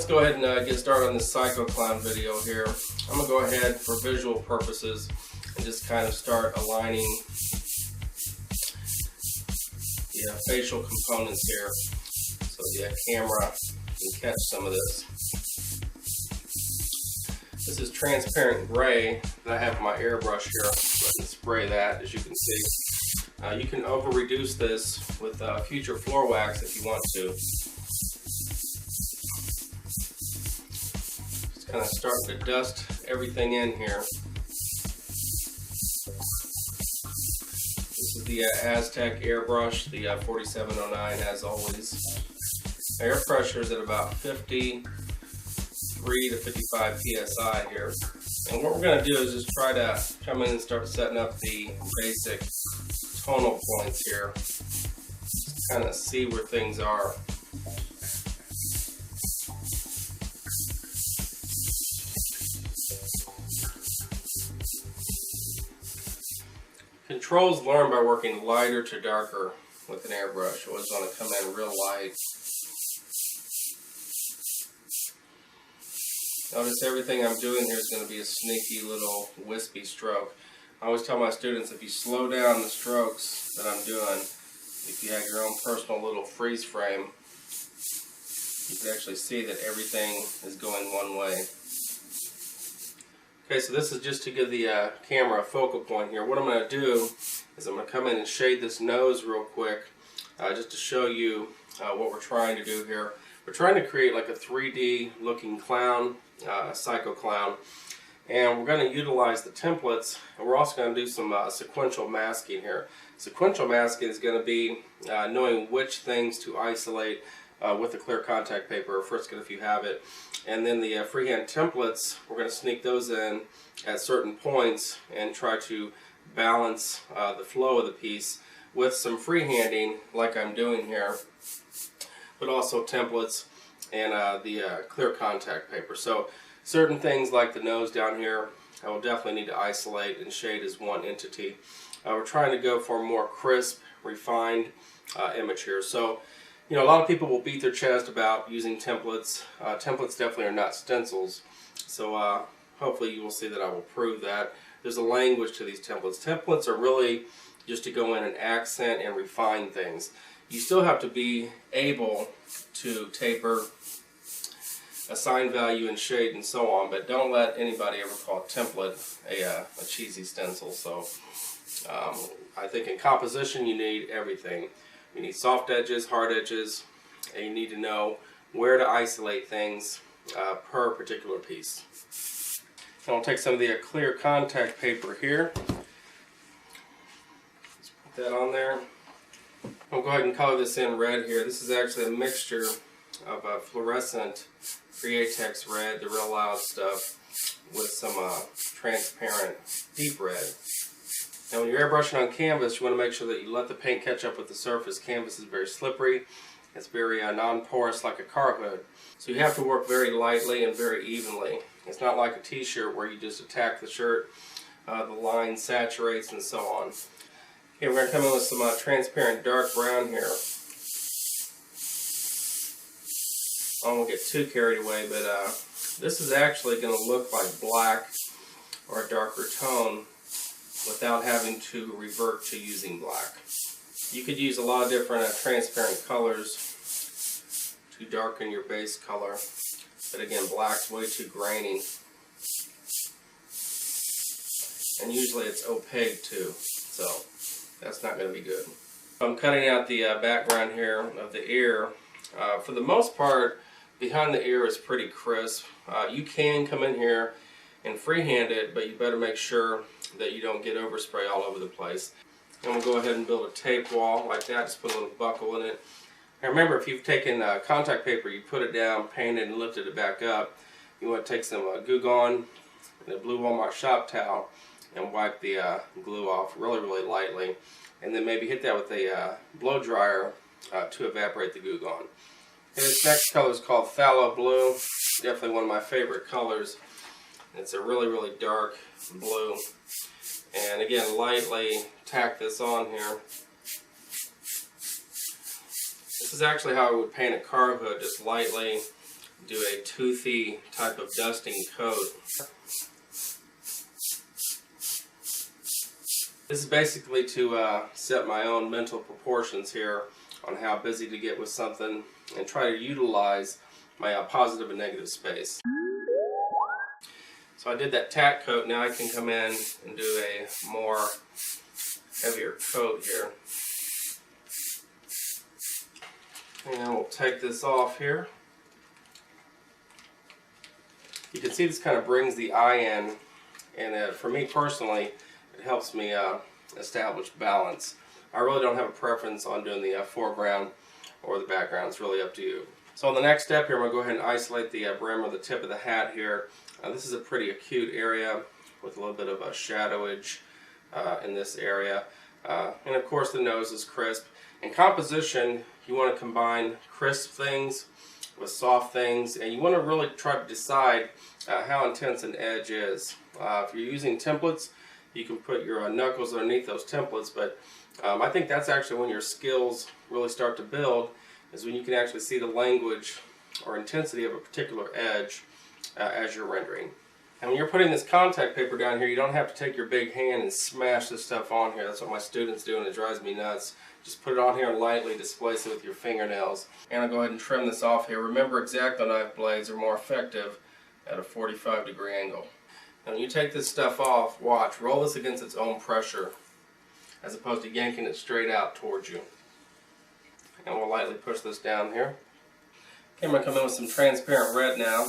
let's go ahead and get started on this Psycho Clown video here. I'm going to go ahead for visual purposes and just kind of start aligning the facial components here so the camera can catch some of this. This is transparent gray that I have in my airbrush here. Go ahead and spray that, as you can see. You can over reduce this with future floor wax if you want to. Just kind of starting to dust everything in here. This is the Aztec airbrush, the 4709 as always. Air pressure is at about 53 to 55 psi here. And what we're going to do is just try to come in and start setting up the basic tonal points here. Just kind of see where things are. Controls learn by working lighter to darker with an airbrush. You always want to come in real light. Notice everything I'm doing here is going to be a sneaky little wispy stroke. I always tell my students, if you slow down the strokes that I'm doing, if you have your own personal little freeze frame, you can actually see that everything is going one way. Okay, so this is just to give the camera a focal point here. What I'm going to do is I'm going to come in and shade this nose real quick, just to show you what we're trying to do here. We're trying to create like a 3D looking clown, Psycho Clown. And we're going to utilize the templates, and we're also going to do some sequential masking here. Sequential masking is going to be knowing which things to isolate with the clear contact paper, or Frisket if you have it. And then the freehand templates, we're going to sneak those in at certain points and try to balance the flow of the piece with some freehanding like I'm doing here, but also templates and the clear contact paper. So certain things like the nose down here, I will definitely need to isolate and shade as one entity. We're trying to go for a more crisp, refined image here. So, you know, a lot of people will beat their chest about using templates. Templates definitely are not stencils. So hopefully you will see that I will prove that. There's a language to these templates. Templates are really just to go in and accent and refine things. You still have to be able to taper, assign value and shade and so on, but don't let anybody ever call a template a cheesy stencil. So I think in composition you need everything. You need soft edges, hard edges, and you need to know where to isolate things per particular piece. So I'll take some of the clear contact paper here. Let's put that on there. I'll go ahead and color this in red here. This is actually a mixture of fluorescent Createx red, the real loud stuff, with some transparent deep red. Now when you're airbrushing on canvas, you want to make sure that you let the paint catch up with the surface. Canvas is very slippery. It's very non-porous like a car hood. So you have to work very lightly and very evenly. It's not like a t-shirt where you just attack the shirt, the line saturates and so on. Okay, we're going to come in with some transparent dark brown here. I won't get too carried away, but this is actually going to look like black or a darker tone without having to revert to using black. You could use a lot of different transparent colors to darken your base color, but again, black's way too grainy. And usually it's opaque too, so that's not going to be good. I'm cutting out the background here of the ear. For the most part, behind the ear is pretty crisp. You can come in here and freehand it, but you better make sure that you don't get overspray all over the place. And we'll go ahead and build a tape wall like that, just put a little buckle in it. And remember, if you've taken contact paper, you put it down, painted, and lifted it back up, you want to take some Goo Gone and a blue Walmart shop towel and wipe the glue off really, really lightly. And then maybe hit that with a blow dryer to evaporate the Goo Gone. Okay, this next color is called Phthalo Blue. Definitely one of my favorite colors. It's a really, really dark blue. And again, lightly tack this on here. This is actually how I would paint a car hood, just lightly do a toothy type of dusting coat. This is basically to set my own mental proportions here on how busy to get with something and try to utilize my positive and negative space. So I did that tack coat. Now I can come in and do a more heavier coat here. And we'll take this off here. You can see this kind of brings the eye in, and for me personally, it helps me establish balance. I really don't have a preference on doing the foreground or the background. It's really up to you. So on the next step here, I'm going to go ahead and isolate the brim or the tip of the hat here. This is a pretty acute area with a little bit of a shadowage in this area. And of course the nose is crisp. In composition, you want to combine crisp things with soft things, and you want to really try to decide how intense an edge is. If you're using templates, you can put your knuckles underneath those templates, but I think that's actually when your skills really start to build, is when you can actually see the language or intensity of a particular edge as you're rendering. And when you're putting this contact paper down here, you don't have to take your big hand and smash this stuff on here. That's what my students do, and it drives me nuts. Just put it on here and lightly displace it with your fingernails. And I'll go ahead and trim this off here. Remember, X-Acto knife blades are more effective at a 45-degree angle. Now when you take this stuff off, watch, roll this against its own pressure as opposed to yanking it straight out towards you. And we'll lightly push this down here. Okay, I'm going to come in with some transparent red now.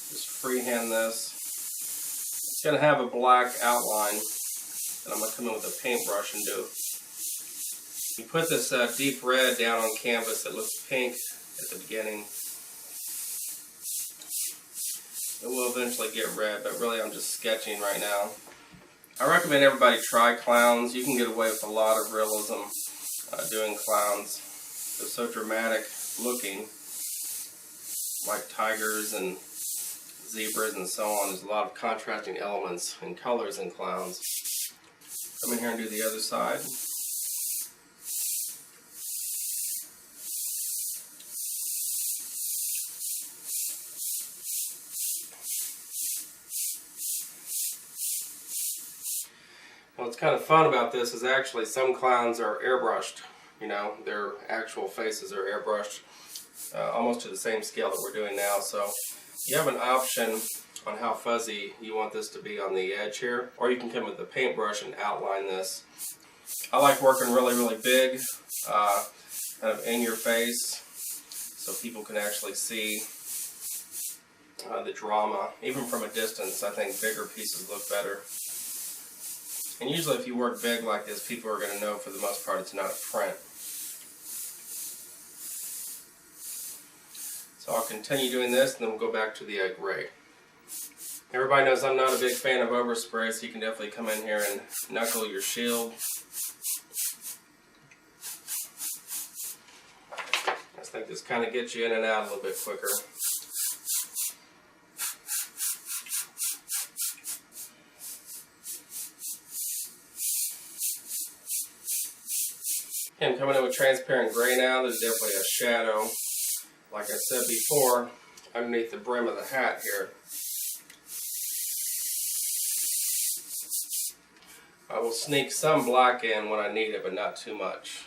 Just freehand this. It's going to have a black outline that I'm going to come in with a paintbrush and do. You put this deep red down on canvas that looks pink at the beginning. It will eventually get red, but really I'm just sketching right now. I recommend everybody try clowns. You can get away with a lot of realism doing clowns. They're so dramatic looking, like tigers and zebras and so on. There's a lot of contrasting elements and colors in clowns. Come in here and do the other side. What's kind of fun about this is actually some clowns are airbrushed. You know, their actual faces are airbrushed almost to the same scale that we're doing now. So you have an option on how fuzzy you want this to be on the edge here, or you can come with the paintbrush and outline this. I like working really big, kind of in your face, so people can actually see the drama. Even from a distance, I think bigger pieces look better. And usually if you work big like this, people are going to know for the most part it's not a print. So I'll continue doing this, and then we'll go back to the gray. Everybody knows I'm not a big fan of overspray, so you can definitely come in here and knuckle your shield. I just think this kind of gets you in and out a little bit quicker. Okay, I'm coming in with transparent gray now. There's definitely a shadow, like I said before, underneath the brim of the hat here. I will sneak some black in when I need it, but not too much.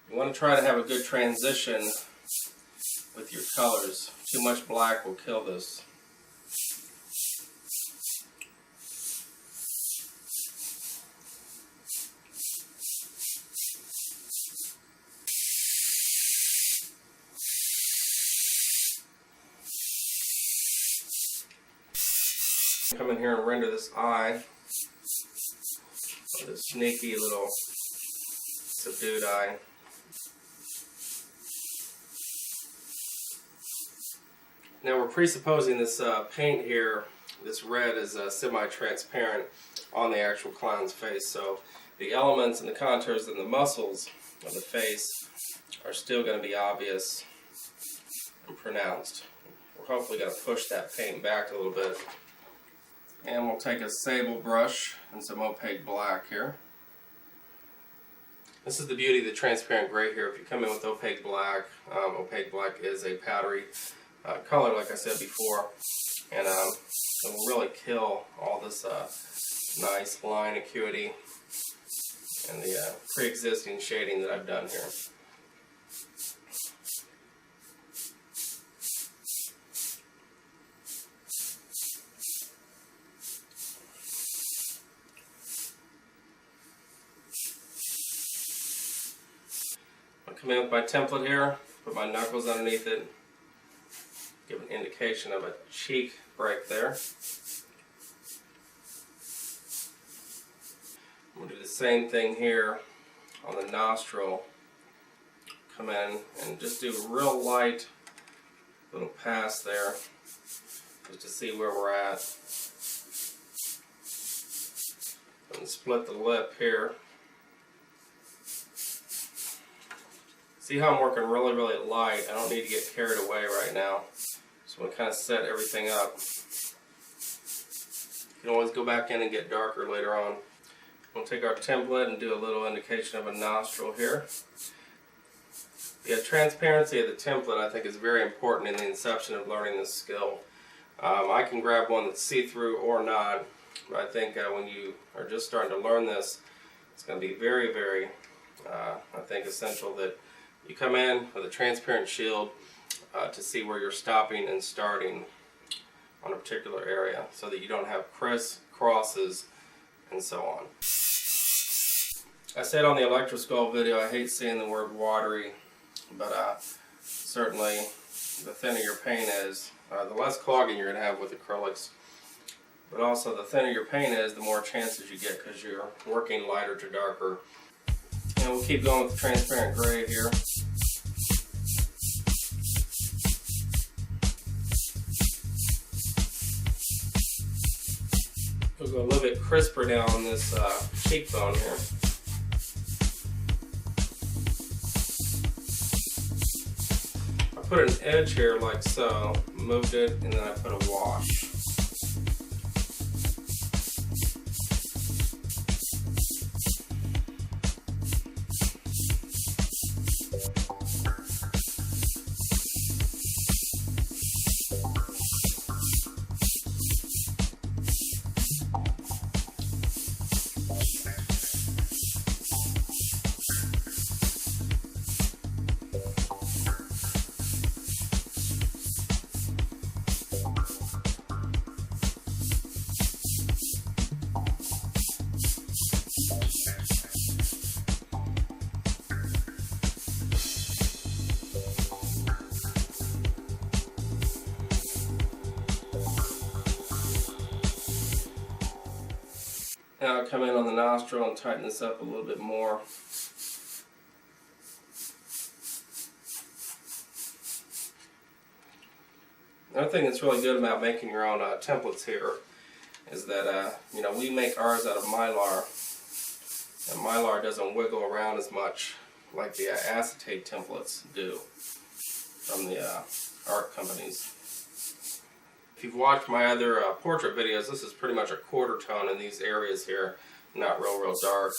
You want to try to have a good transition with your colors. Too much black will kill this. Come in here and render this eye with a sneaky little subdued eye. Now we're presupposing this paint here, this red is semi-transparent on the actual clown's face, so the elements and the contours and the muscles of the face are still going to be obvious and pronounced. We're hopefully going to push that paint back a little bit. And we'll take a sable brush and some opaque black here. This is the beauty of the transparent gray here. If you come in with opaque black is a powdery color, like I said before, and it will really kill all this nice line acuity and the pre-existing shading that I've done here. I'll come in with my template here, put my knuckles underneath it, give an indication of a cheek break there. I'm going to do the same thing here on the nostril. Come in and just do a real light little pass there, just to see where we're at. And split the lip here. See how I'm working really, really light. I don't need to get carried away right now. So I'm going to kind of set everything up. You can always go back in and get darker later on. We'll take our template and do a little indication of a nostril here. The transparency of the template, I think, is very important in the inception of learning this skill. I can grab one that's see-through or not, but I think when you are just starting to learn this, it's going to be very, very, I think, essential that you come in with a transparent shield to see where you're stopping and starting on a particular area, so that you don't have crosses and so on. I said on the electrosculpt video, I hate seeing the word watery, but certainly the thinner your paint is, the less clogging you're going to have with acrylics. But also the thinner your paint is, the more chances you get because you're working lighter to darker. And we'll keep going with the transparent gray here. We'll go a little bit crisper down on this cheekbone here. I put an edge here like so, moved it, and then I put a wash. Now I'll come in on the nostril and tighten this up a little bit more. Another thing that's really good about making your own templates here is that we make ours out of mylar, and mylar doesn't wiggle around as much like the acetate templates do from the art companies. If you've watched my other portrait videos, this is pretty much a quarter tone in these areas here, not real dark.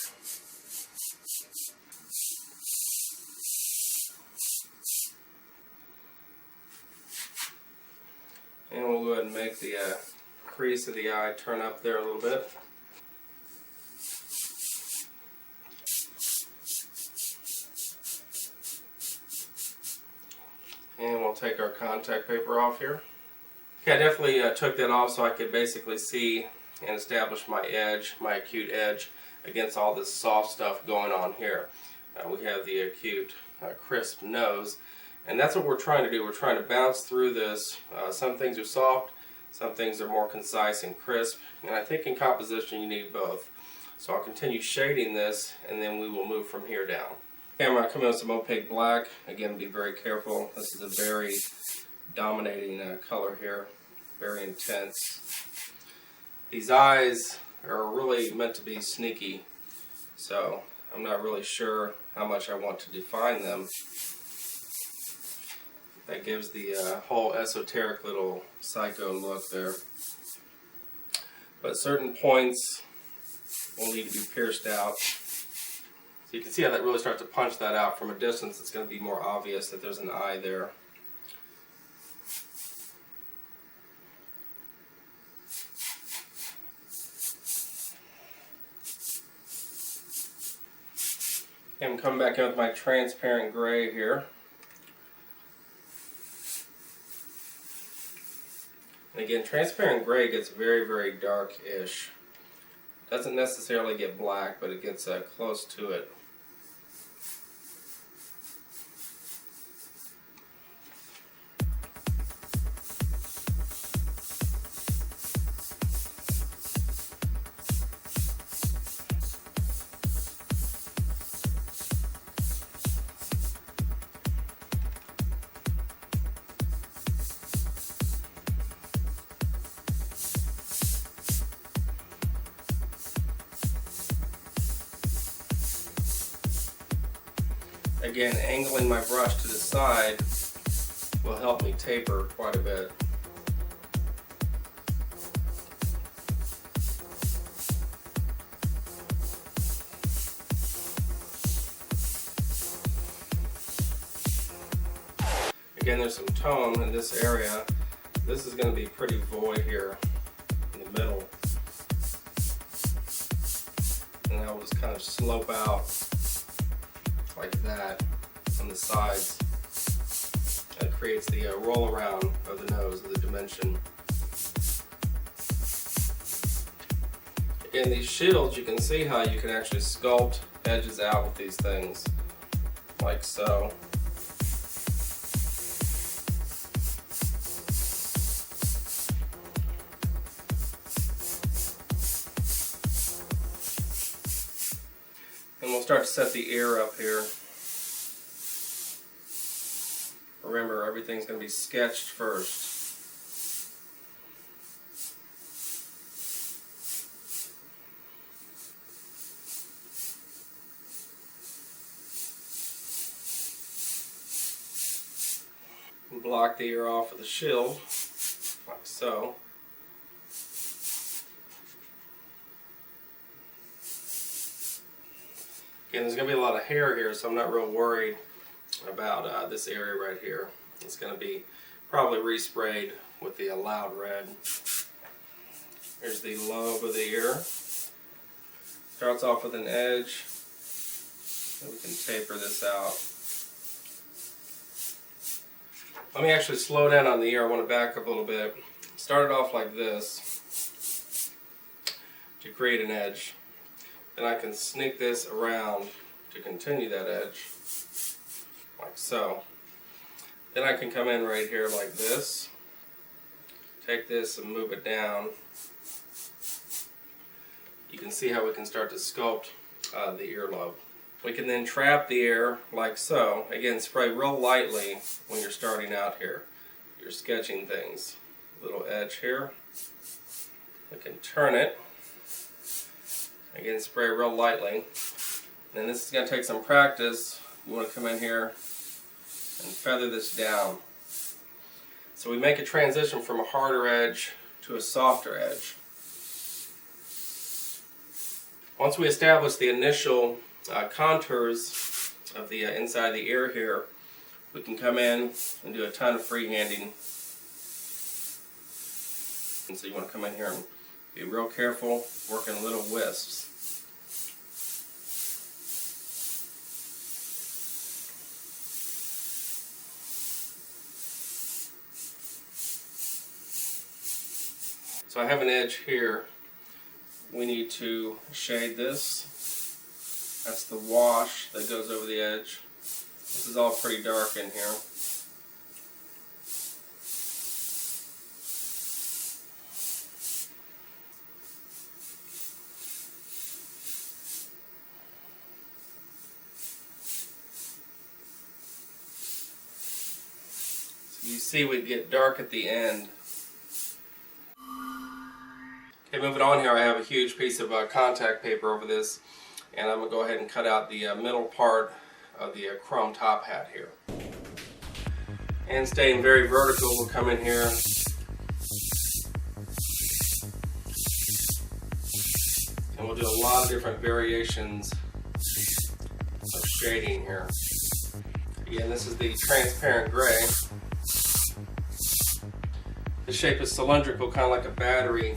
And we'll go ahead and make the crease of the eye turn up there a little bit. And we'll take our contact paper off here. Okay, I definitely took that off so I could basically see and establish my edge, my acute edge, against all this soft stuff going on here. We have the acute, crisp nose, and that's what we're trying to do. We're trying to bounce through this. Some things are soft, some things are more concise and crisp, and I think in composition you need both. So I'll continue shading this, and then we will move from here down. Okay, I'm going to come in with some opaque black. Again, be very careful. This is a very dominating color here, very intense. These eyes are really meant to be sneaky, so I'm not really sure how much I want to define them. That gives the whole esoteric little psycho look there. but certain points will need to be pierced out. So you can see how that really starts to punch that out. From a distance, it's going to be more obvious that there's an eye there. Okay, I'm coming back in with my transparent gray here. And again, transparent gray gets very, very dark-ish. Doesn't necessarily get black, but it gets close to it. Again, angling my brush to the side will help me taper quite a bit. Again, there's some tone in this area. This is going to be pretty void here in the middle. And that will just kind of slope out like that on the sides. That creates the roll around of the nose, of the dimension. Again, these shields, you can see how you can actually sculpt edges out with these things, like so. And we'll start to set the ear up here. Remember, everything's going to be sketched first. And block the ear off with a shield, like so. Again, there's going to be a lot of hair here, so I'm not real worried about this area right here. It's going to be probably resprayed with the loud red. Here's the lobe of the ear. Starts off with an edge, and we can taper this out. Let me actually slow down on the ear. I want to back up a little bit. Start it off like this to create an edge. Then I can sneak this around to continue that edge, like so. Then I can come in right here like this, take this and move it down. You can see how we can start to sculpt the earlobe. We can then trap the ear like so. Again, spray real lightly when you're starting out here. You're sketching things. Little edge here. We can turn it. Again, spray real lightly. And this is going to take some practice. You want to come in here and feather this down. So we make a transition from a harder edge to a softer edge. Once we establish the initial contours of the inside of the ear here, we can come in and do a ton of freehanding. And so you want to come in here and be real careful, working little wisps. So I have an edge here. We need to shade this. That's the wash that goes over the edge. This is all pretty dark in here. So you see we get dark at the end. Okay, moving on here, I have a huge piece of contact paper over this, and I'm going to go ahead and cut out the middle part of the chrome top hat here. And staying very vertical, we'll come in here And we'll do a lot of different variations of shading here. Again, this is the transparent gray. The shape is cylindrical, kind of like a battery.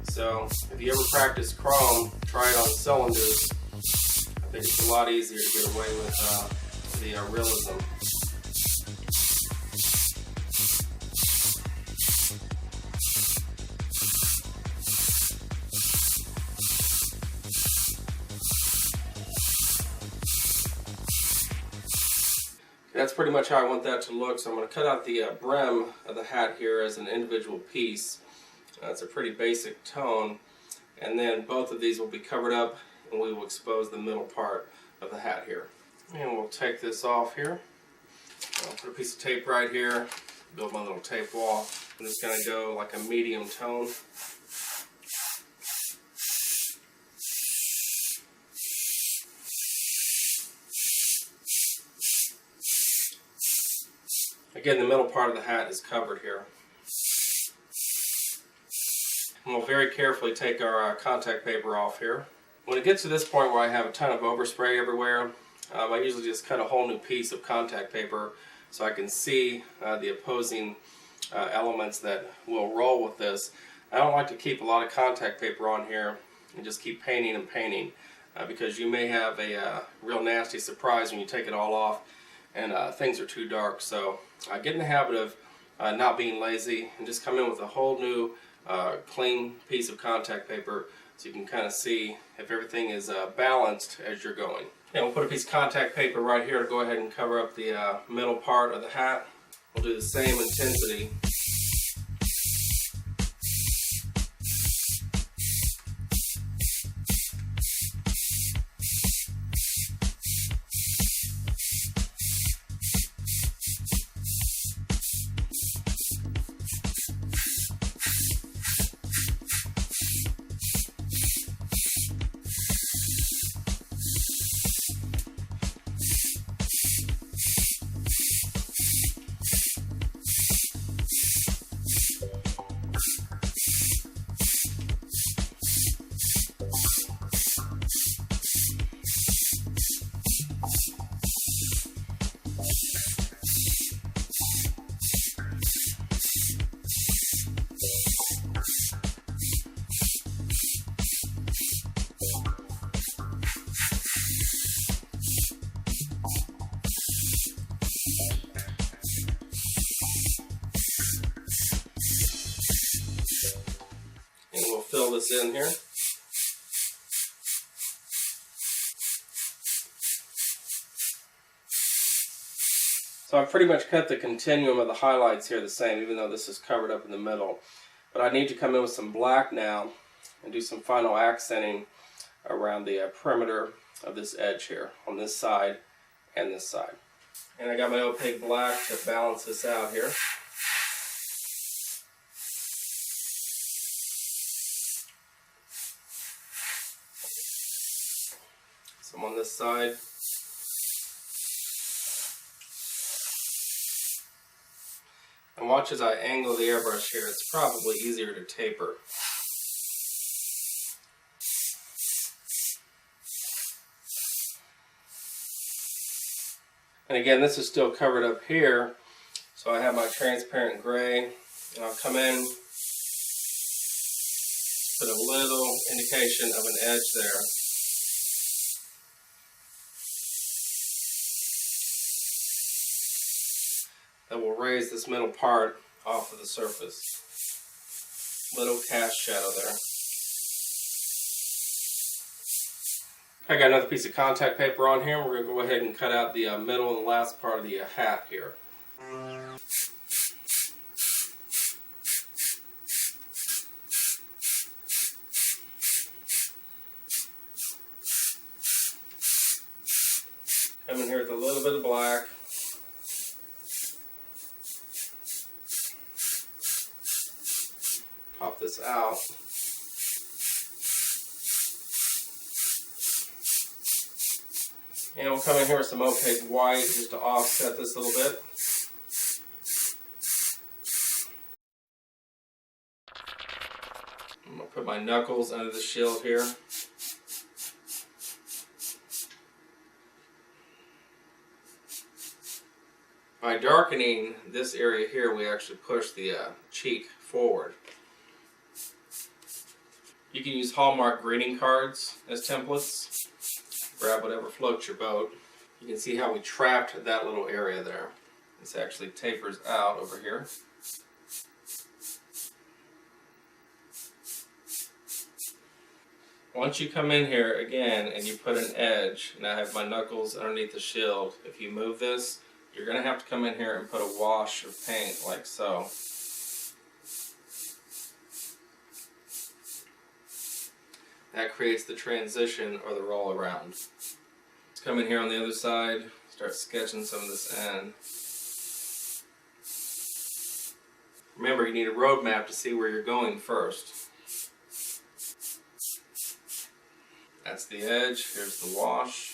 So if you ever practice chrome, try it on cylinders. I think it's a lot easier to get away with the realism. That's pretty much how I want that to look. So I'm going to cut out the brim of the hat here as an individual piece. It's a pretty basic tone. And then both of these will be covered up and we will expose the middle part of the hat here. And we'll take this off here. I'll put a piece of tape right here, build my little tape wall. I'm just going to go like a medium tone. Again, the middle part of the hat is covered here. And we'll very carefully take our contact paper off here. When it gets to this point where I have a ton of overspray everywhere, I usually just cut a whole new piece of contact paper so I can see the opposing elements that will roll with this. I don't like to keep a lot of contact paper on here and just keep painting and painting because you may have a real nasty surprise when you take it all off and things are too dark. So get in the habit of not being lazy and just come in with a whole new clean piece of contact paper so you can kind of see if everything is balanced as you're going. And we'll put a piece of contact paper right here to go ahead and cover up the middle part of the hat. We'll do the same intensity. And we'll fill this in here. So I've pretty much cut the continuum of the highlights here the same, even though this is covered up in the middle. But I need to come in with some black now and do some final accenting around the perimeter of this edge here on this side and this side. And I got my opaque black to balance this out here. Some on this side. And watch as I angle the airbrush here, it's probably easier to taper. And again, this is still covered up here, so I have my transparent gray, and I'll come in, put a little indication of an edge there. That will raise this middle part off of the surface. Little cast shadow there. I got another piece of contact paper on here. We're going to go ahead and cut out the middle and the last part of the hat here. Come in here with a little bit of black. Pop this out. And we'll come in here with some opaque white just to offset this a little bit. I'm going to put put my knuckles under the shield here. By darkening this area here, we actually push the cheek forward. You can use Hallmark greeting cards as templates. Grab whatever floats your boat. You can see how we trapped that little area there. This actually tapers out over here. Once you come in here again and you put an edge, and I have my knuckles underneath the shield, if you move this, you're going to have to come in here and put a wash of paint like so. That creates the transition or the roll around. Let's come in here on the other side, start sketching some of this in. Remember, you need a road map to see where you're going first. That's the edge, here's the wash.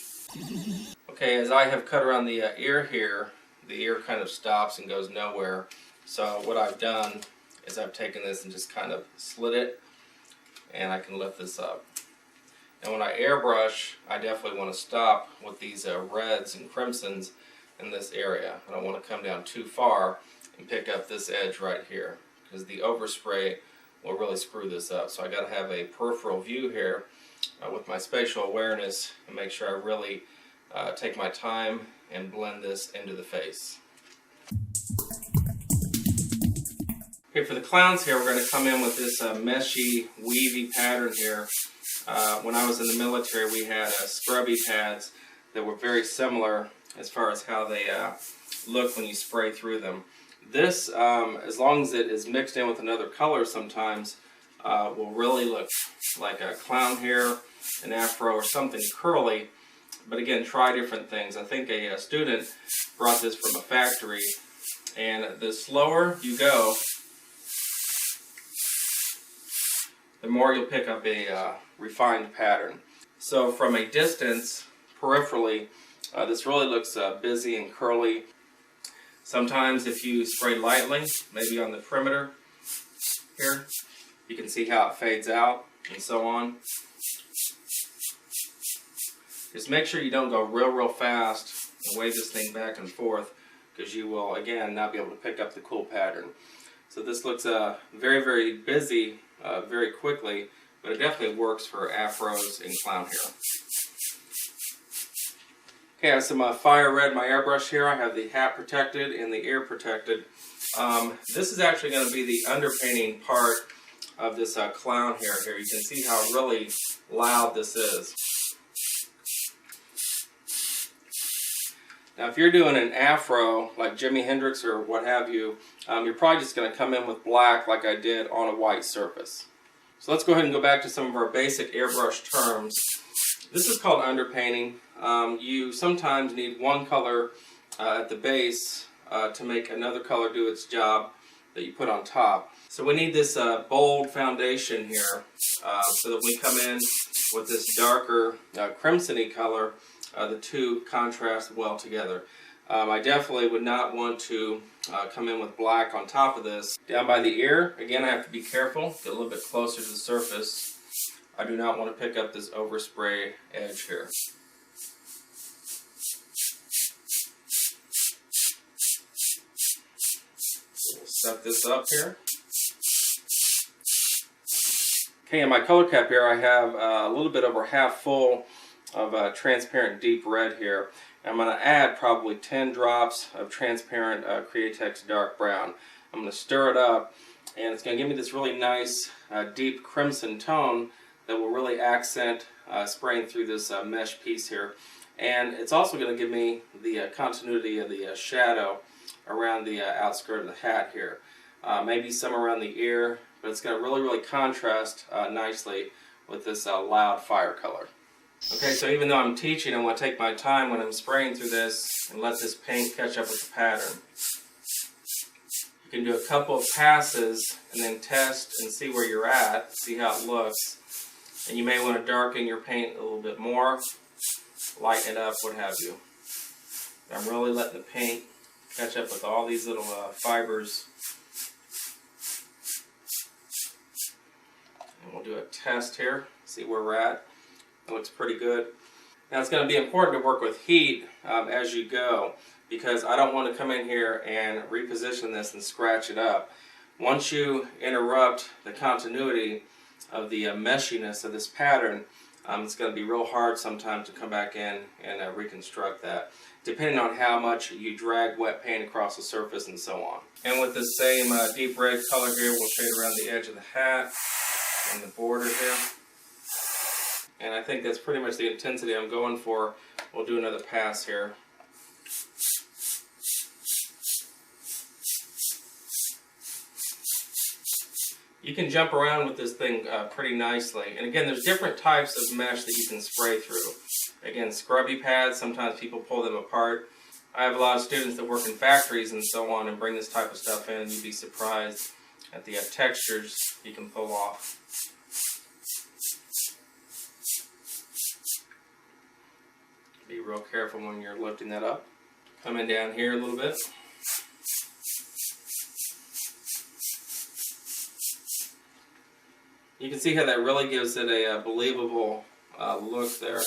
Okay, as I have cut around the ear here, the ear kind of stops and goes nowhere. So what I've done is I've taken this and just kind of slid it, and I can lift this up. And when I airbrush, I definitely want to stop with these reds and crimsons in this area. I don't want to come down too far and pick up this edge right here, because the overspray will really screw this up. So I got to have a peripheral view here with my spatial awareness and make sure I really take my time and blend this into the face. Okay, for the clowns here, we're going to come in with this meshy, weavy pattern here. When I was in the military, we had scrubby pads that were very similar as far as how they look when you spray through them. This, as long as it is mixed in with another color sometimes, will really look like a clown hair, an afro, or something curly. But again, try different things. I think a student brought this from a factory, and the slower you go, the more you'll pick up a refined pattern. So from a distance, peripherally, this really looks busy and curly. Sometimes if you spray lightly, maybe on the perimeter here, you can see how it fades out and so on. Just make sure you don't go real fast and wave this thing back and forth, because you will, again, not be able to pick up the cool pattern. So this looks very busy very quickly, but it definitely works for afros and clown hair. Okay, I have some fire red in my airbrush here. I have the hat protected and the ear protected. This is actually going to be the underpainting part of this clown hair here. You can see how really loud this is. Now if you're doing an afro like Jimi Hendrix or what have you, you're probably just going to come in with black like I did on a white surface. So let's go ahead and go back to some of our basic airbrush terms. This is called underpainting. You sometimes need one color at the base to make another color do its job that you put on top. So we need this bold foundation here so that when we come in with this darker crimson-y color, the two contrast well together. I definitely would not want to come in with black on top of this. Down by the ear, again, I have to be careful, get a little bit closer to the surface. I do not want to pick up this overspray edge here. We'll set this up here. Okay, in my color cap here, I have a little bit over half full of transparent deep red here. I'm going to add probably 10 drops of transparent Createx dark brown. I'm going to stir it up, and it's going to give me this really nice deep crimson tone that will really accent spraying through this mesh piece here. And it's also going to give me the continuity of the shadow around the outskirt of the hat here. Maybe some around the ear, but it's going to really contrast nicely with this loud fire color. Okay, so even though I'm teaching, I want to take my time when I'm spraying through this and let this paint catch up with the pattern. You can do a couple of passes and then test and see where you're at, see how it looks. And you may want to darken your paint a little bit more, lighten it up, what have you. I'm really letting the paint catch up with all these little fibers And we'll do a test here, see where we're at. It looks pretty good. Now it's going to be important to work with heat as you go, because I don't want to come in here and reposition this and scratch it up. Once you interrupt the continuity of the meshiness of this pattern, it's going to be real hard sometimes to come back in and reconstruct that, depending on how much you drag wet paint across the surface and so on. And with the same deep red color here, we'll shade around the edge of the hat and the border here. And I think that's pretty much the intensity I'm going for. We'll do another pass here. You can jump around with this thing pretty nicely. And again, there's different types of mesh that you can spray through. Again, scrubby pads, sometimes people pull them apart. I have a lot of students that work in factories and so on and bring this type of stuff in, and you'd be surprised at the textures you can pull off. Be real careful when you're lifting that up. Coming down here a little bit. You can see how that really gives it a believable look there.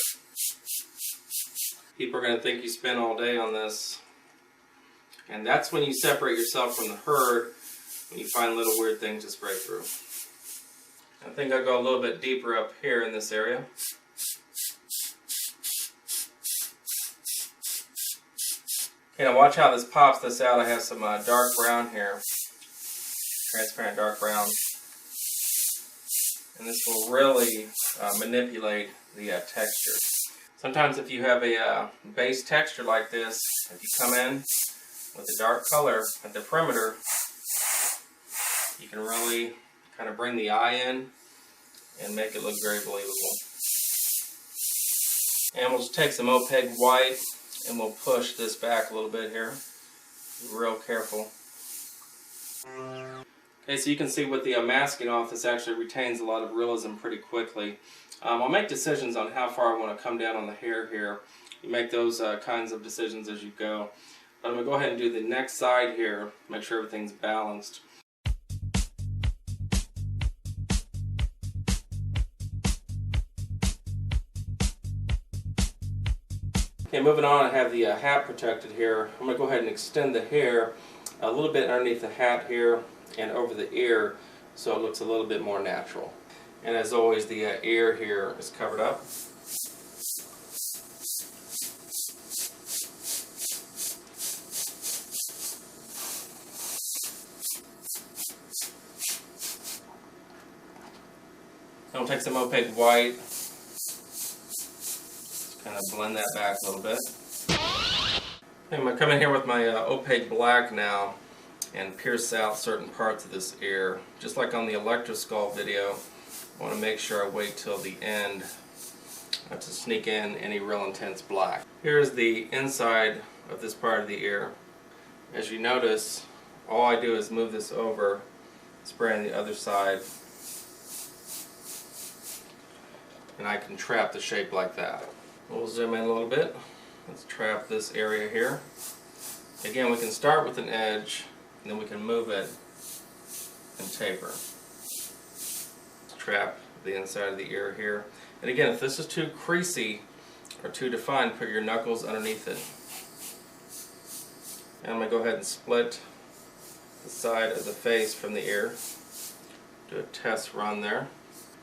People are going to think you spent all day on this. And that's when you separate yourself from the herd, when you find little weird things to spray through. I think I'll go a little bit deeper up here in this area. Okay, now watch how this pops this out. I have some dark brown here, transparent dark brown. And this will really manipulate the texture. Sometimes if you have a base texture like this, if you come in with a dark color at the perimeter, you can really kind of bring the eye in and make it look very believable. And we'll just take some opaque white and we'll push this back a little bit here. Be real careful. Okay, so you can see with the masking off, this actually retains a lot of realism pretty quickly. I'll make decisions on how far I want to come down on the hair here. You make those kinds of decisions as you go. But I'm going to go ahead and do the next side here, make sure everything's balanced. Okay, moving on, I have the hat protected here. I'm going to go ahead and extend the hair a little bit underneath the hat here and over the ear so it looks a little bit more natural. And as always, the ear here is covered up. I'll take some opaque white, just kind of blend that back a little bit. I'm going to come in here with my opaque black now and pierce out certain parts of this ear. Just like on the electrosculpt video, I want to make sure I wait till the end to sneak in any real intense black. Here's the inside of this part of the ear. As you notice, all I do is move this over, spray on the other side, and I can trap the shape like that. We'll zoom in a little bit. Let's trap this area here. Again, we can start with an edge, and then we can move it and taper. Trap the inside of the ear here. And again, if this is too creasy or too defined, put your knuckles underneath it. And I'm going to go ahead and split the side of the face from the ear. Do a test run there.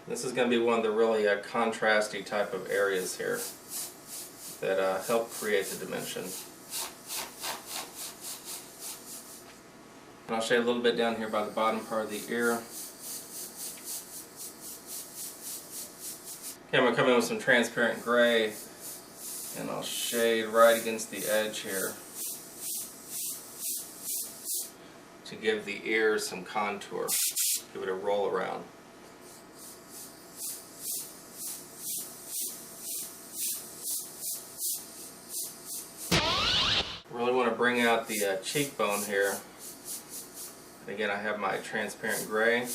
This is going to be one of the really contrasty type of areas here that help create the dimension. And I'll shade a little bit down here by the bottom part of the ear. Okay, I'm going to come in with some transparent gray and I'll shade right against the edge here to give the ear some contour. Give it a roll around. Really want to bring out the cheekbone here. And again, I have my transparent gray.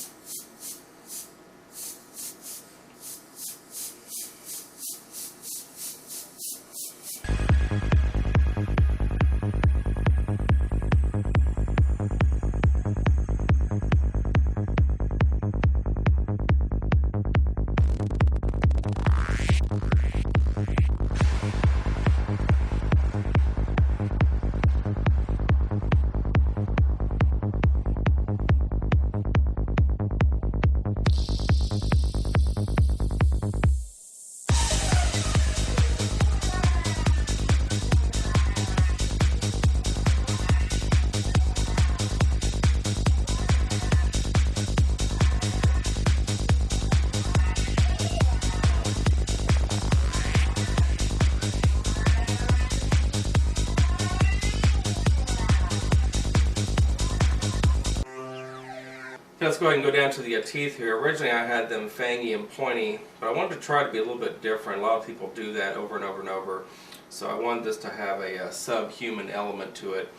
let's go ahead and go down to the teeth here. Originally I had them fangy and pointy, but I wanted to try to be a little bit different. A lot of people do that over and over and over. So I wanted this to have a subhuman element to it,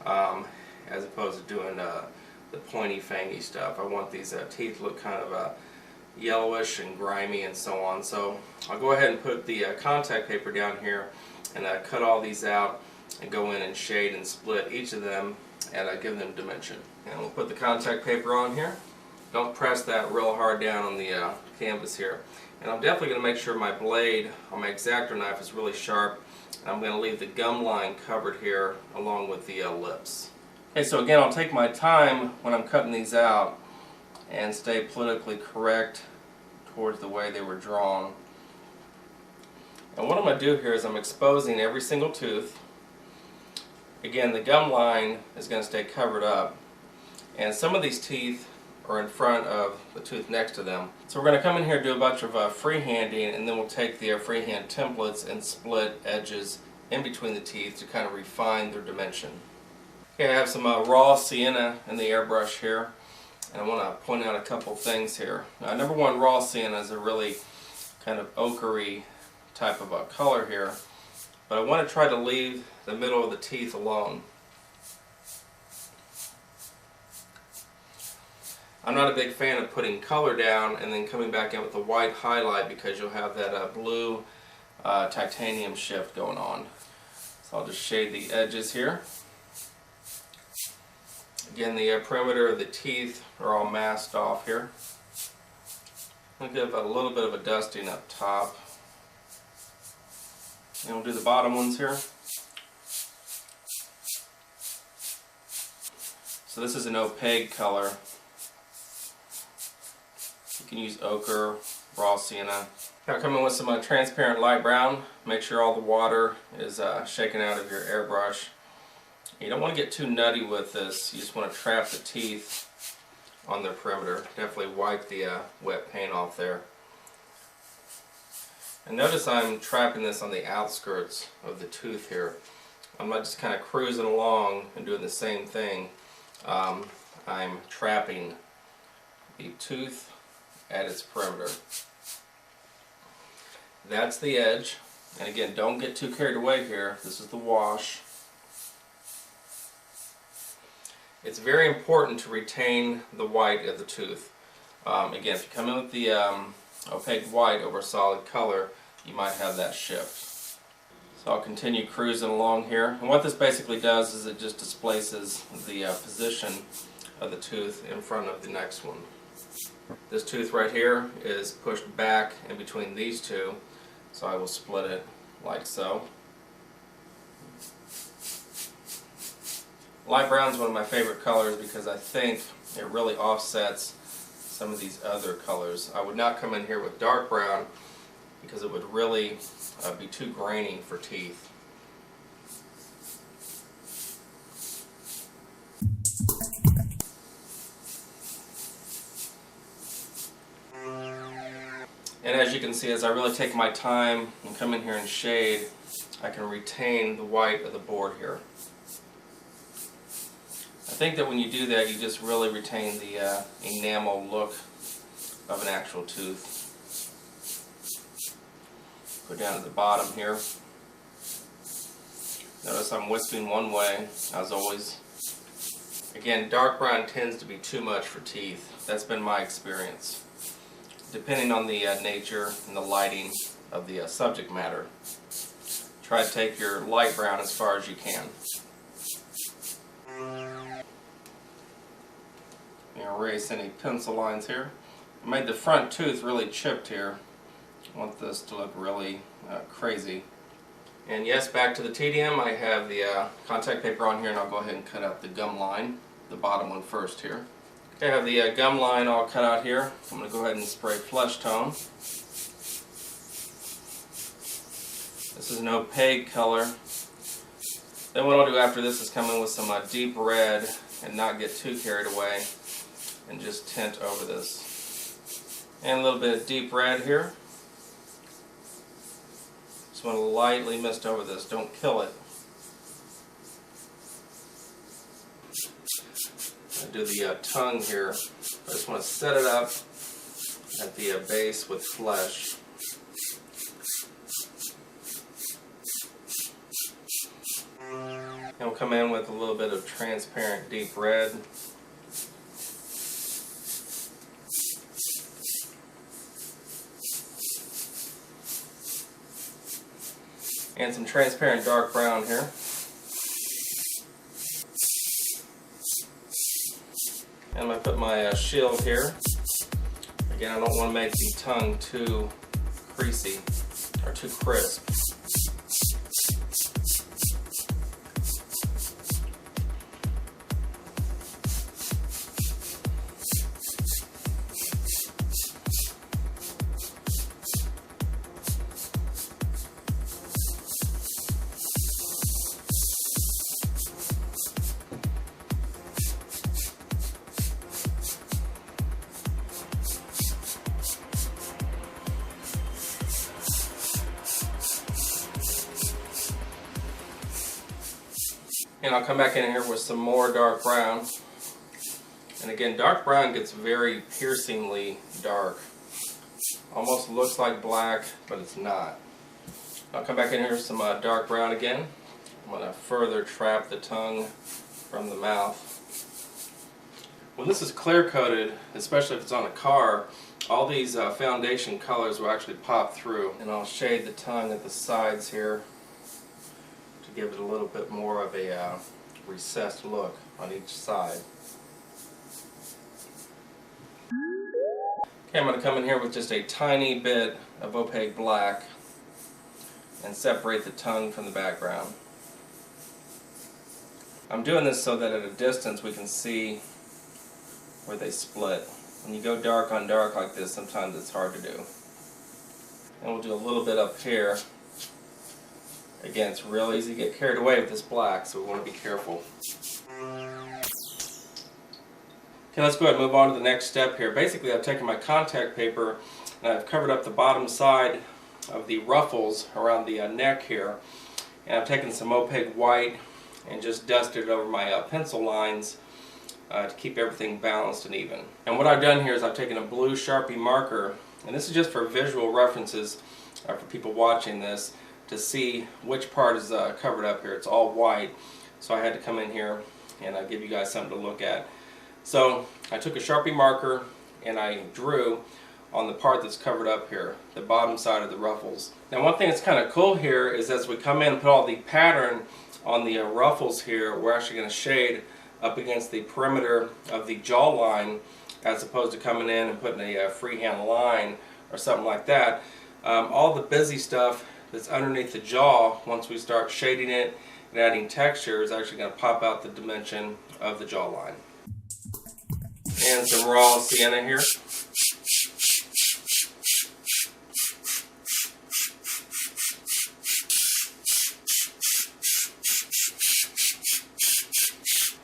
as opposed to doing the pointy, fangy stuff. I want these teeth to look kind of yellowish and grimy and so on. So I'll go ahead and put the contact paper down here and cut all these out and go in and shade and split each of them and give them dimension. And we'll put the contact paper on here. Don't press that real hard down on the canvas here. And I'm definitely going to make sure my blade on my X-Acto knife is really sharp. And I'm going to leave the gum line covered here along with the lips. Okay, so again, I'll take my time when I'm cutting these out and stay politically correct towards the way they were drawn. And what I'm going to do here is I'm exposing every single tooth. Again, the gum line is going to stay covered up. And some of these teeth are in front of the tooth next to them. So we're going to come in here and do a bunch of freehanding, and then we'll take the freehand templates and split edges in between the teeth to kind of refine their dimension. Okay, I have some raw sienna in the airbrush here, and I want to point out a couple things here. Number one, raw sienna is a really kind of ochre-y type of color here, but I want to try to leave the middle of the teeth alone. I'm not a big fan of putting color down and then coming back in with a white highlight, because you'll have that blue titanium shift going on. So I'll just shade the edges here. Again, the perimeter of the teeth are all masked off here. I'll give a little bit of a dusting up top. And we'll do the bottom ones here. So this is an opaque color. You can use ochre, raw sienna. Now come in with some transparent light brown. Make sure all the water is shaken out of your airbrush. You don't want to get too nutty with this. You just want to trap the teeth on their perimeter. Definitely wipe the wet paint off there. And notice I'm trapping this on the outskirts of the tooth here. I'm not just kind of cruising along and doing the same thing. I'm trapping the tooth at its perimeter. That's the edge. And again, don't get too carried away here. This is the wash. It's very important to retain the white of the tooth. Again, if you come in with the opaque white over solid color, you might have that shift. So I'll continue cruising along here. And what this basically does is it just displaces the position of the tooth in front of the next one. This tooth right here is pushed back in between these two, so I will split it like so. Light brown is one of my favorite colors because I think it really offsets some of these other colors. I would not come in here with dark brown because it would really be too grainy for teeth. And as you can see, as I really take my time and come in here and shade, I can retain the white of the board here. I think that when you do that, you just really retain the enamel look of an actual tooth. Go down to the bottom here. Notice I'm wisping one way, as always. Again, dark brown tends to be too much for teeth. That's been my experience. Depending on the nature and the lighting of the subject matter. Try to take your light brown as far as you can. Erase any pencil lines here. I made the front tooth really chipped here. I want this to look really crazy. And yes, back to the tedium. I have the contact paper on here, and I'll go ahead and cut out the gum line, the bottom one first here. Okay, I have the gum line all cut out here. I'm going to go ahead and spray flesh tone. This is an opaque color. Then what I'll do after this is come in with some deep red and not get too carried away and just tint over this. And a little bit of deep red here. Just want to lightly mist over this, don't kill it. I do the tongue here by just want to set it up at the base with flesh. And we'll come in with a little bit of transparent deep red. And some transparent dark brown here. And I'm going to put my shield here. Again, I don't want to make the tongue too creasy or too crisp. And I'll come back in here with some more dark brown. And again, dark brown gets very piercingly dark. Almost looks like black, but it's not. I'll come back in here with some dark brown again. I'm going to further trap the tongue from the mouth. When this is clear coated, especially if it's on a car, all these foundation colors will actually pop through. And I'll shade the tongue at the sides here, give it a little bit more of a recessed look on each side. Okay, I'm going to come in here with just a tiny bit of opaque black and separate the tongue from the background. I'm doing this so that at a distance we can see where they split. When you go dark on dark like this, sometimes it's hard to do. And we'll do a little bit up here. Again, it's real easy to get carried away with this black, so we want to be careful. Okay, let's go ahead and move on to the next step here. Basically, I've taken my contact paper and I've covered up the bottom side of the ruffles around the neck here. And I've taken some opaque white and just dusted it over my pencil lines to keep everything balanced and even. And what I've done here is I've taken a blue Sharpie marker, and this is just for visual references for people watching this, to see which part is covered up here. It's all white, so I had to come in here and give you guys something to look at. So I took a Sharpie marker and I drew on the part that's covered up here, the bottom side of the ruffles. Now one thing that's kind of cool here is as we come in and put all the pattern on the ruffles here, we're actually going to shade up against the perimeter of the jawline as opposed to coming in and putting a freehand line or something like that. All the busy stuff that's underneath the jaw, once we start shading it and adding texture, is actually going to pop out the dimension of the jawline. And some raw sienna here.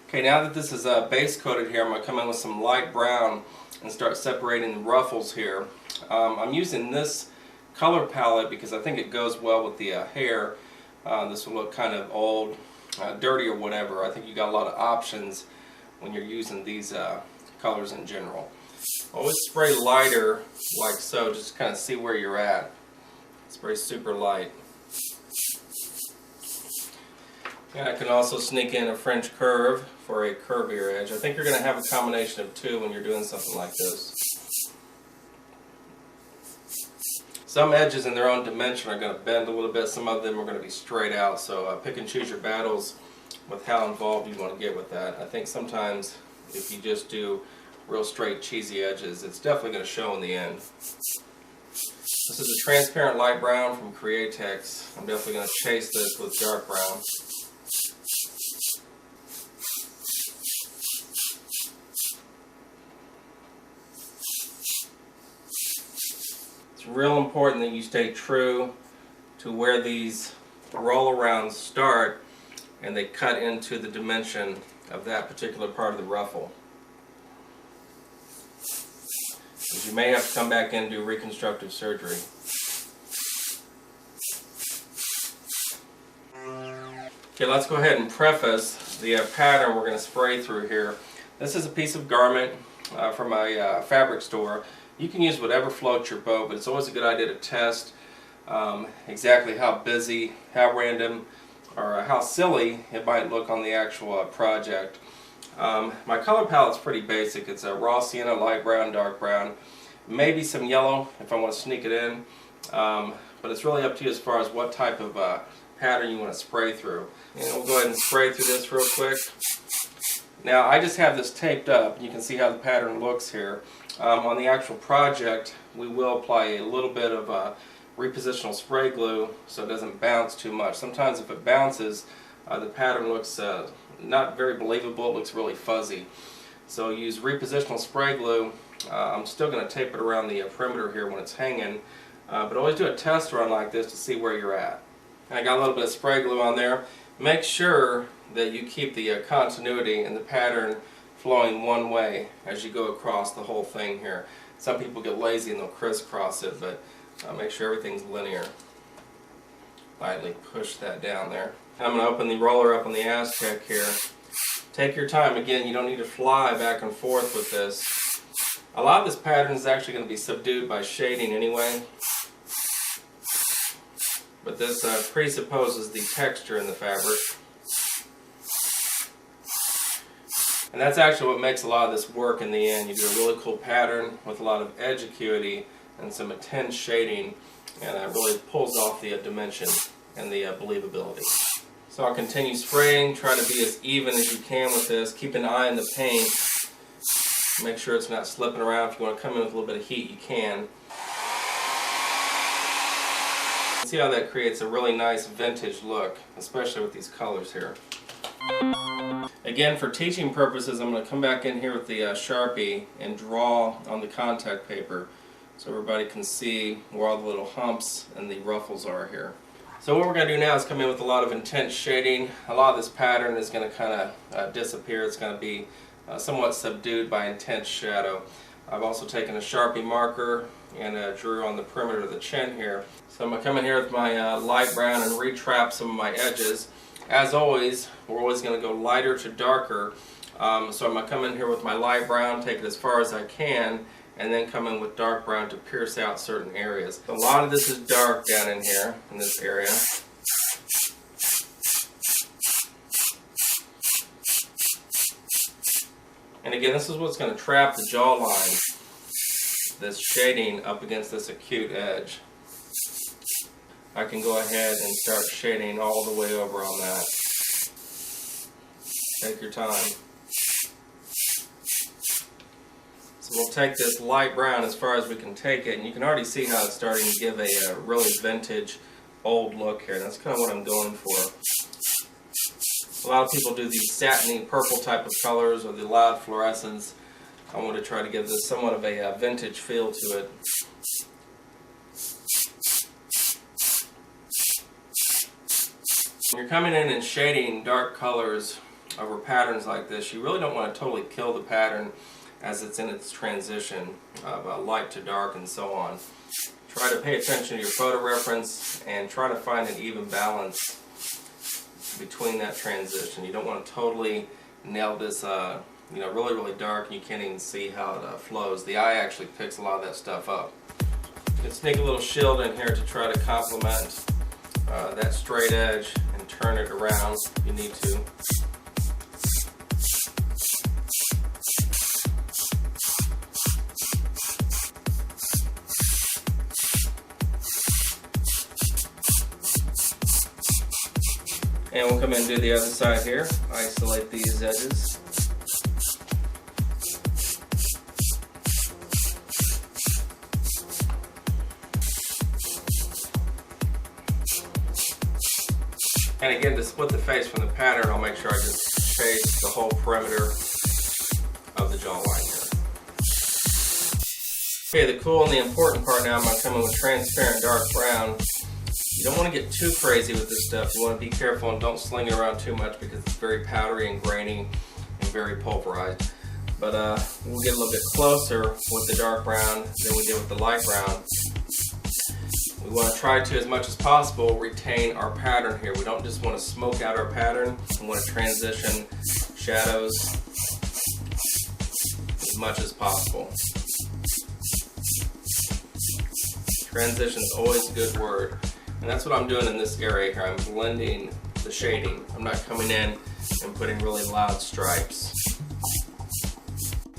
Okay, now that this is base coated here, I'm going to come in with some light brown and start separating the ruffles here. I'm using this color palette because I think it goes well with the hair. This will look kind of old, dirty or whatever. I think you got a lot of options when you're using these colors in general. Always spray lighter like so, just to kind of see where you're at. Spray super light. And I can also sneak in a French curve for a curvier edge. I think you're going to have a combination of two when you're doing something like this. Some edges in their own dimension are going to bend a little bit, some of them are going to be straight out, so pick and choose your battles with how involved you want to get with that. I think sometimes if you just do real straight cheesy edges, it's definitely going to show in the end. This is a transparent light brown from Createx. I'm definitely going to chase this with dark brown. It's real important that you stay true to where these roll arounds start and they cut into the dimension of that particular part of the ruffle. Because you may have to come back in and do reconstructive surgery. Okay, let's go ahead and preface the pattern we're going to spray through here. This is a piece of garment from a fabric store. You can use whatever floats your boat, but it's always a good idea to test exactly how busy, how random, or how silly it might look on the actual project. My color palette's pretty basic. It's a raw sienna, light brown, dark brown, maybe some yellow if I want to sneak it in, but it's really up to you as far as what type of pattern you want to spray through. And we'll go ahead and spray through this real quick. Now I just have this taped up. You can see how the pattern looks here. On the actual project, we will apply a little bit of repositional spray glue so it doesn't bounce too much. Sometimes if it bounces, the pattern looks not very believable. It looks really fuzzy. So use repositional spray glue. I'm still going to tape it around the perimeter here when it's hanging, but always do a test run like this to see where you're at. And I got a little bit of spray glue on there. Make sure that you keep the continuity and the pattern flowing one way as you go across the whole thing here. Some people get lazy and they'll crisscross it, but make sure everything's linear. Lightly push that down there. I'm going to open the roller up on the Aztec here. Take your time. Again, you don't need to fly back and forth with this. A lot of this pattern is actually going to be subdued by shading anyway, but this presupposes the texture in the fabric. And that's actually what makes a lot of this work in the end. You do a really cool pattern with a lot of edge acuity and some intense shading, and it really pulls off the dimension and the believability. So I'll continue spraying, try to be as even as you can with this. Keep an eye on the paint. Make sure it's not slipping around. If you want to come in with a little bit of heat, you can. See how that creates a really nice vintage look, especially with these colors here. Again, for teaching purposes, I'm going to come back in here with the Sharpie and draw on the contact paper so everybody can see where all the little humps and the ruffles are here. So what we're going to do now is come in with a lot of intense shading. A lot of this pattern is going to kind of disappear. It's going to be somewhat subdued by intense shadow. I've also taken a Sharpie marker and drew on the perimeter of the chin here. So I'm going to come in here with my light brown and retrap some of my edges. As always, we're always going to go lighter to darker. So I'm going to come in here with my light brown, take it as far as I can, and then come in with dark brown to pierce out certain areas. A lot of this is dark down in here, in this area. And again, this is what's going to trap the jawline, this shading up against this acute edge. I can go ahead and start shading all the way over on that. Take your time. So we'll take this light brown as far as we can take it, and you can already see how it's starting to give a really vintage, old look here. That's kind of what I'm going for. A lot of people do the satiny purple type of colors or the loud fluorescence. I want to try to give this somewhat of a vintage feel to it. When you're coming in and shading dark colors over patterns like this, you really don't want to totally kill the pattern as it's in its transition of light to dark and so on. Try to pay attention to your photo reference and try to find an even balance between that transition. You don't want to totally nail this really, really dark and you can't even see how it flows. The eye actually picks a lot of that stuff up. You can sneak a little shield in here to try to complement that straight edge and turn it around if you need to. And we'll come in and do the other side here. Isolate these edges. And again, to split the face from the pattern, I'll make sure I just chase the whole perimeter of the jawline here. Okay, the cool and the important part now, I'm going to come in with transparent dark brown. You don't want to get too crazy with this stuff. You want to be careful and don't sling it around too much because it's very powdery and grainy and very pulverized. But we'll get a little bit closer with the dark brown than we did with the light brown. We want to try to, as much as possible, retain our pattern here. We don't just want to smoke out our pattern. We want to transition shadows as much as possible. Transition is always a good word. And that's what I'm doing in this area here. I'm blending the shading. I'm not coming in and putting really loud stripes.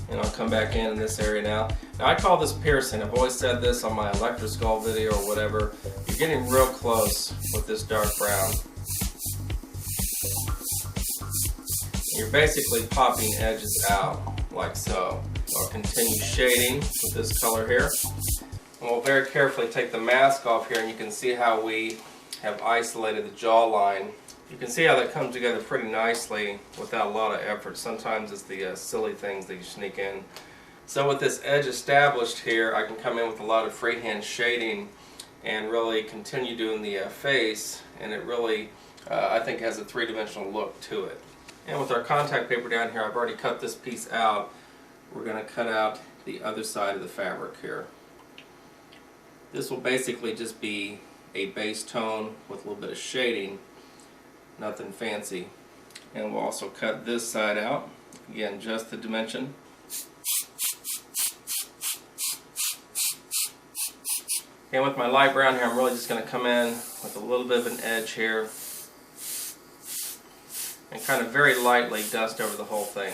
And I'll come back in this area now. Now I call this piercing. I've always said this on my electroskull video or whatever. You're getting real close with this dark brown. You're basically popping edges out like so. I'll continue shading with this color here. And we'll very carefully take the mask off here, and you can see how we have isolated the jawline. You can see how that comes together pretty nicely without a lot of effort. Sometimes it's the silly things that you sneak in. So with this edge established here, I can come in with a lot of freehand shading and really continue doing the face, and it really, I think, has a three-dimensional look to it. And with our contact paper down here, I've already cut this piece out. We're going to cut out the other side of the fabric here. This will basically just be a base tone with a little bit of shading, nothing fancy. And we'll also cut this side out, again just the dimension. And with my light brown here, I'm really just going to come in with a little bit of an edge here and kind of very lightly dust over the whole thing.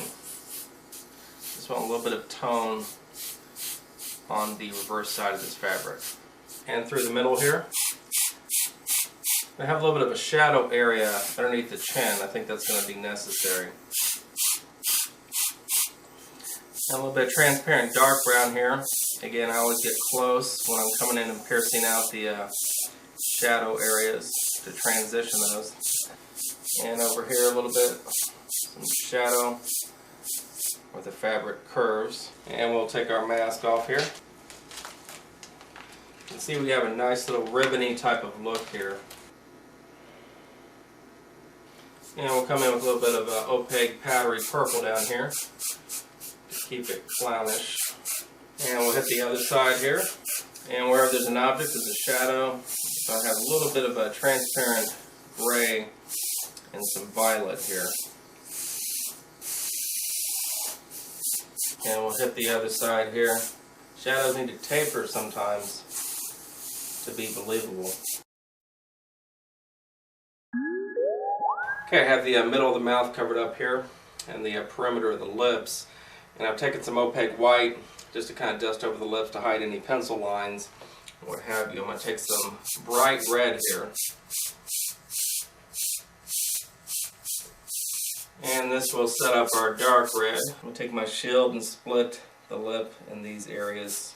Just want a little bit of tone on the reverse side of this fabric. And through the middle here, I have a little bit of a shadow area underneath the chin. I think that's going to be necessary. And a little bit of transparent dark brown here. Again, I always get close when I'm coming in and piercing out the shadow areas to transition those. And over here a little bit, some shadow where the fabric curves. And we'll take our mask off here. You can see we have a nice little ribbony type of look here. And we'll come in with a little bit of opaque powdery purple down here to keep it clownish. And we'll hit the other side here. And wherever there's an object, there's a shadow. So I have a little bit of a transparent gray and some violet here. And we'll hit the other side here. Shadows need to taper sometimes to be believable. Okay, I have the middle of the mouth covered up here and the perimeter of the lips. And I've taken some opaque white just to kind of dust over the lips to hide any pencil lines, what have you. I'm going to take some bright red here. And this will set up our dark red. I'm going to take my shield and split the lip in these areas.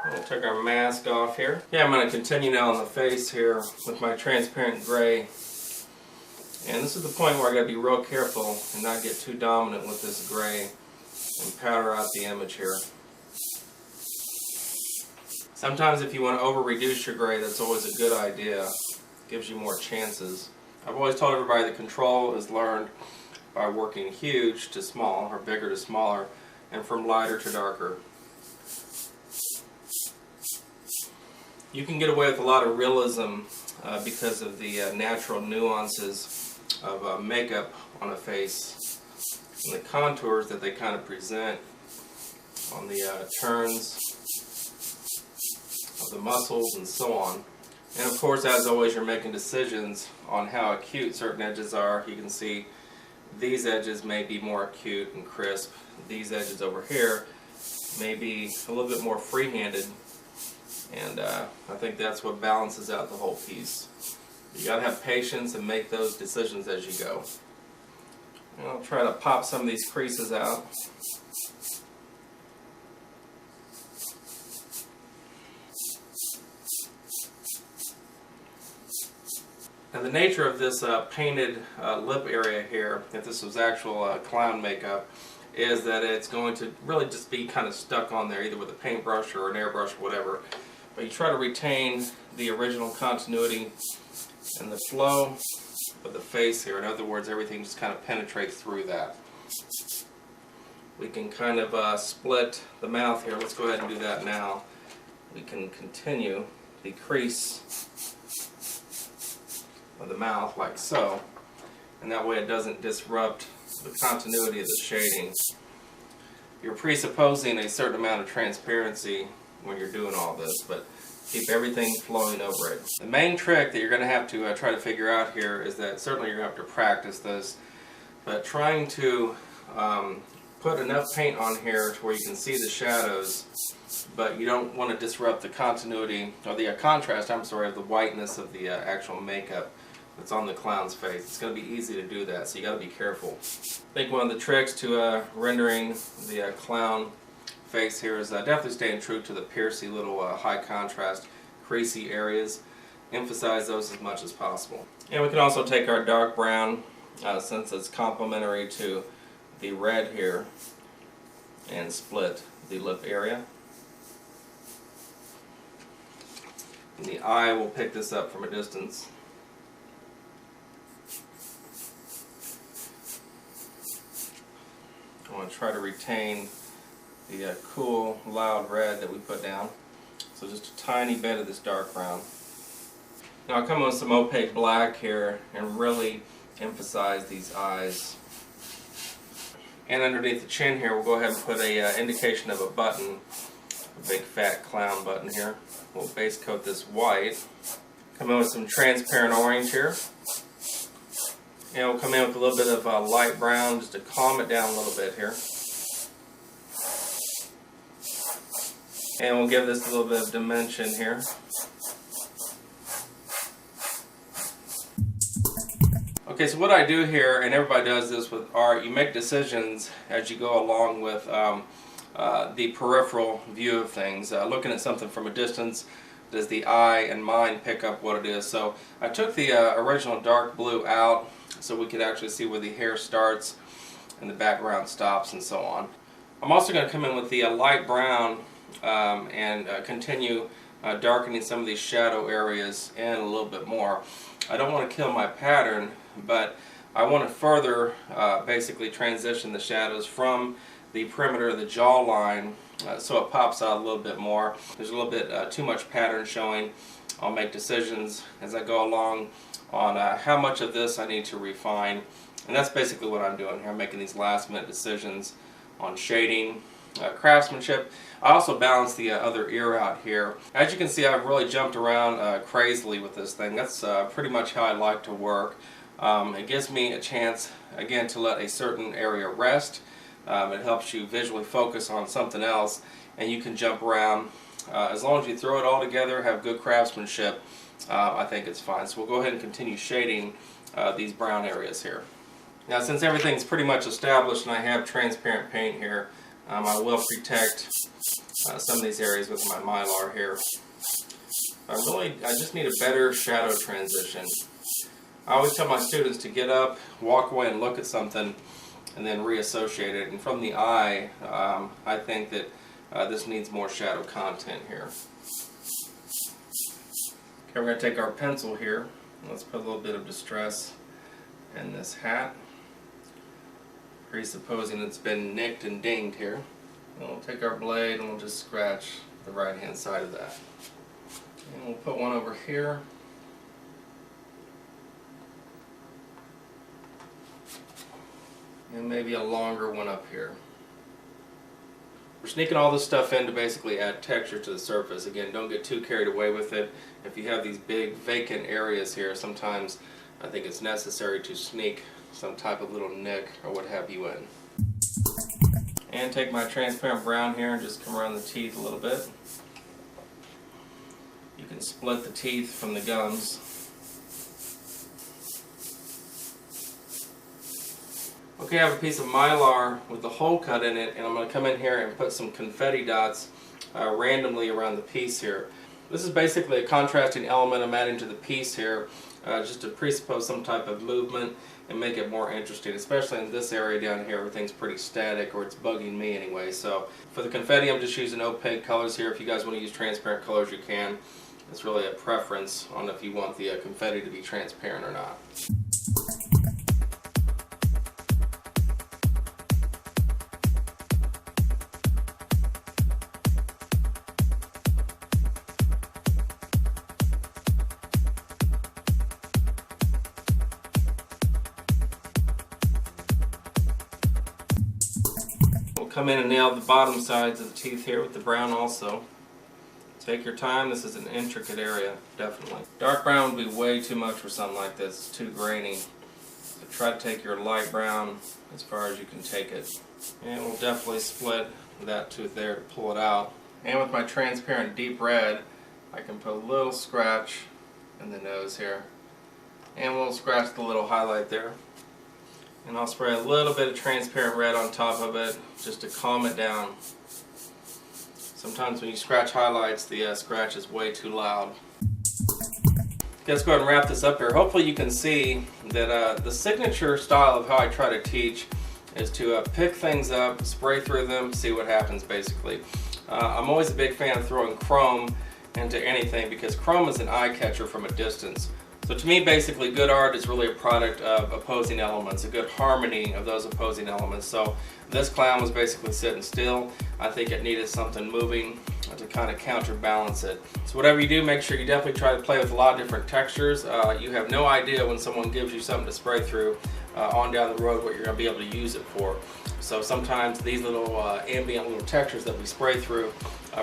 We'll take our mask off here. Yeah, I'm going to continue now on the face here with my transparent gray. And this is the point where I got to be real careful and not get too dominant with this gray and powder out the image here. Sometimes if you want to over reduce your gray, that's always a good idea. It gives you more chances. I've always told everybody that control is learned by working huge to small, or bigger to smaller, and from lighter to darker. You can get away with a lot of realism because of the natural nuances of makeup on a face and the contours that they kind of present on the turns of the muscles and so on. And of course, as always, you're making decisions on how acute certain edges are. You can see these edges may be more acute and crisp. These edges over here may be a little bit more free-handed. And I think that's what balances out the whole piece. You gotta have patience and make those decisions as you go. And I'll try to pop some of these creases out. And the nature of this painted lip area here, if this was actual clown makeup, is that it's going to really just be kind of stuck on there, either with a paintbrush or an airbrush or whatever. But you try to retain the original continuity and the flow of the face here. In other words, everything just kind of penetrates through that. We can kind of split the mouth here. Let's go ahead and do that now. We can continue the crease of the mouth like so, and that way it doesn't disrupt the continuity of the shading. You're presupposing a certain amount of transparency when you're doing all this, but keep everything flowing over it. The main trick that you're going to have to try to figure out here is that certainly you're going to have to practice this, but trying to put enough paint on here to where you can see the shadows, but you don't want to disrupt the continuity, or the contrast, I'm sorry, of the whiteness of the actual makeup that's on the clown's face. It's going to be easy to do that, so you got to be careful. I think one of the tricks to rendering the clown face here is definitely staying true to the piercy little high contrast creasy areas. Emphasize those as much as possible. And we can also take our dark brown, since it's complementary to the red here, and split the lip area. And the eye will pick this up from a distance. I want to try to retain the cool, loud red that we put down. So just a tiny bit of this dark brown. Now I'll come in with some opaque black here and really emphasize these eyes. And underneath the chin here, we'll go ahead and put a indication of a button, a big fat clown button here. We'll base coat this white. Come in with some transparent orange here. And we'll come in with a little bit of light brown just to calm it down a little bit here. And we'll give this a little bit of dimension here. Okay, so what I do here, and everybody does this with art, you make decisions as you go along with the peripheral view of things. Looking at something from a distance, does the eye and mind pick up what it is? So I took the original dark blue out so we could actually see where the hair starts and the background stops and so on. I'm also going to come in with the light brown and continue darkening some of these shadow areas in a little bit more. I don't want to kill my pattern, but I want to further basically transition the shadows from the perimeter of the jawline so it pops out a little bit more. There's a little bit too much pattern showing. I'll make decisions as I go along on how much of this I need to refine, and that's basically what I'm doing here. I'm making these last minute decisions on shading, craftsmanship. I also balance the other ear out here. As you can see, I've really jumped around crazily with this thing. That's pretty much how I like to work. It gives me a chance, again, to let a certain area rest. It helps you visually focus on something else, and you can jump around. As long as you throw it all together, have good craftsmanship, I think it's fine. So we'll go ahead and continue shading these brown areas here. Now, since everything's pretty much established and I have transparent paint here, I will protect some of these areas with my Mylar here. I just need a better shadow transition. I always tell my students to get up, walk away and look at something, and then reassociate it. And from the eye, I think that this needs more shadow content here. Okay, we're going to take our pencil here. Let's put a little bit of distress in this hat, presupposing it's been nicked and dinged here. And we'll take our blade and we'll just scratch the right hand side of that. And we'll put one over here. And maybe a longer one up here. We're sneaking all this stuff in to basically add texture to the surface. Again, don't get too carried away with it. If you have these big vacant areas here, sometimes I think it's necessary to sneak some type of little nick or what have you in. And take my transparent brown here and just come around the teeth a little bit. You can split the teeth from the gums. Okay, I have a piece of Mylar with the hole cut in it, and I'm going to come in here and put some confetti dots randomly around the piece here. This is basically a contrasting element I'm adding to the piece here, just to presuppose some type of movement and make it more interesting, especially in this area down here. Everything's pretty static, or it's bugging me anyway. So for the confetti, I'm just using opaque colors here. If you guys want to use transparent colors, you can. It's really a preference on if you want the confetti to be transparent or not. come in and nail the bottom sides of the teeth here with the brown also. Take your time, this is an intricate area, definitely. Dark brown would be way too much for something like this, it's too grainy. So try to take your light brown as far as you can take it. And we'll definitely split that tooth there to pull it out. And with my transparent deep red, I can put a little scratch in the nose here. And we'll scratch the little highlight there. And I'll spray a little bit of transparent red on top of it just to calm it down. Sometimes when you scratch highlights, the scratch is way too loud. Let's go ahead and wrap this up here. Hopefully you can see that the signature style of how I try to teach is to pick things up, spray through them, see what happens basically. I'm always a big fan of throwing chrome into anything because chrome is an eye catcher from a distance. So to me, basically, good art is really a product of opposing elements, a good harmony of those opposing elements. So this clown was basically sitting still. I think it needed something moving to kind of counterbalance it. So whatever you do, make sure you definitely try to play with a lot of different textures. You have no idea when someone gives you something to spray through on down the road what you're going to be able to use it for. So sometimes these little ambient little textures that we spray through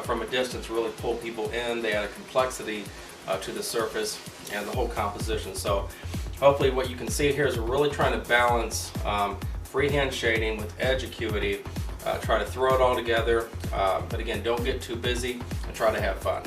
from a distance really pull people in. They add a complexity to the surface and the whole composition. So hopefully what you can see here is we're really trying to balance freehand shading with edge acuity, try to throw it all together, but again, don't get too busy and try to have fun.